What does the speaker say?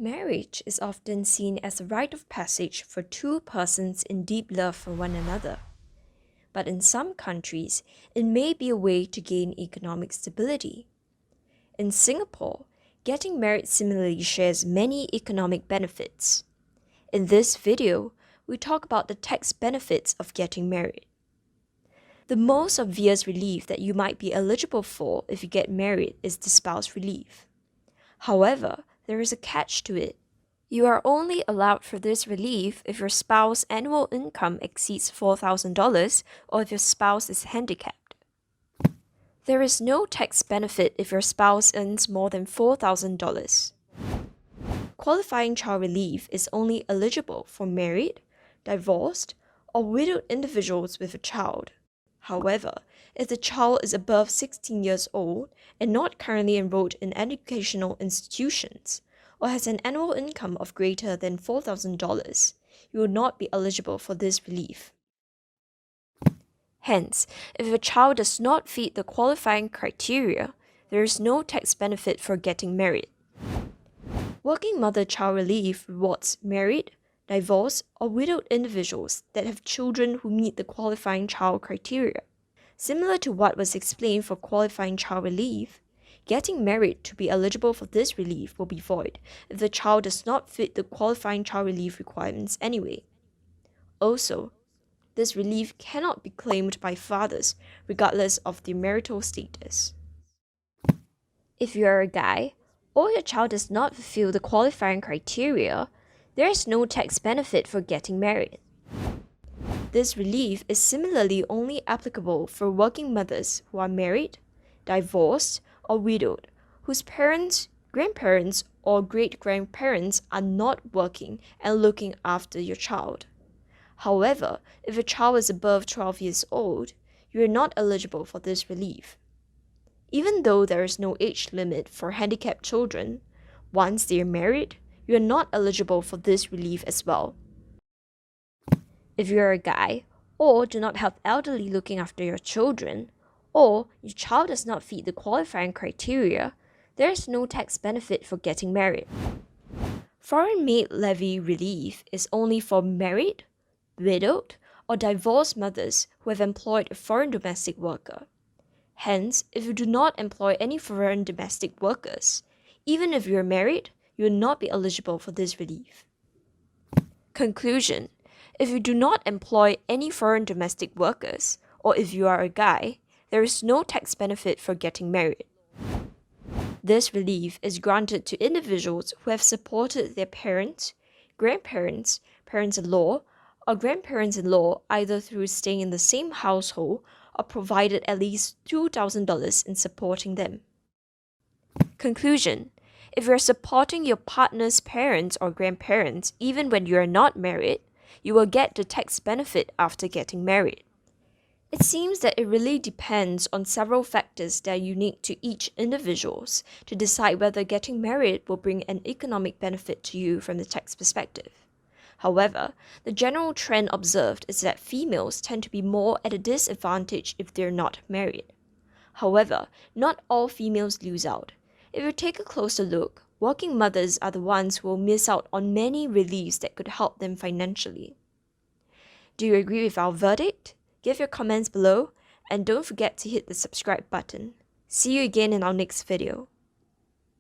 Marriage is often seen as a rite of passage for two persons in deep love for one another. But in some countries, it may be a way to gain economic stability. In Singapore, getting married similarly shares many economic benefits. In this video, we talk about the tax benefits of getting married. The most obvious relief that you might be eligible for if you get married is the spouse relief. However, there is a catch to it. You are only allowed for this relief if your spouse's annual income exceeds $4,000 or if your spouse is handicapped. There is no tax benefit if your spouse earns more than $4,000. Qualifying child relief is only eligible for married, divorced, or widowed individuals with a child. However, if the child is above 16 years old and not currently enrolled in educational institutions, or has an annual income of greater than $4,000, you will not be eligible for this relief. Hence, if a child does not fit the qualifying criteria, there is no tax benefit for getting married. Working Mother Child Relief rewards married, divorced, or widowed individuals that have children who meet the qualifying child criteria. Similar to what was explained for qualifying child relief, getting married to be eligible for this relief will be void if the child does not fit the qualifying child relief requirements anyway. Also, this relief cannot be claimed by fathers regardless of their marital status. If you are a guy, or your child does not fulfill the qualifying criteria, there is no tax benefit for getting married. This relief is similarly only applicable for working mothers who are married, divorced, or widowed, whose parents, grandparents, or great-grandparents are not working and looking after your child. However, if a child is above 12 years old, you are not eligible for this relief. Even though there is no age limit for handicapped children, once they are married, you are not eligible for this relief as well. If you are a guy, or do not have elderly looking after your children, or your child does not fit the qualifying criteria, there is no tax benefit for getting married. Foreign maid levy relief is only for married, widowed, or divorced mothers who have employed a foreign domestic worker. Hence, if you do not employ any foreign domestic workers, even if you are married, you will not be eligible for this relief. Conclusion: if you do not employ any foreign domestic workers, or if you are a guy, there is no tax benefit for getting married. This relief is granted to individuals who have supported their parents, grandparents, parents-in-law, or grandparents-in-law either through staying in the same household or provided at least $2,000 in supporting them. Conclusion: if you are supporting your partner's parents or grandparents even when you are not married, you will get the tax benefit after getting married. It seems that it really depends on several factors that are unique to each individual to decide whether getting married will bring an economic benefit to you from the tax perspective. However, the general trend observed is that females tend to be more at a disadvantage if they're not married. However, not all females lose out. If you take a closer look, working mothers are the ones who will miss out on many reliefs that could help them financially. Do you agree with our verdict? Give your comments below, and don't forget to hit the subscribe button. See you again in our next video.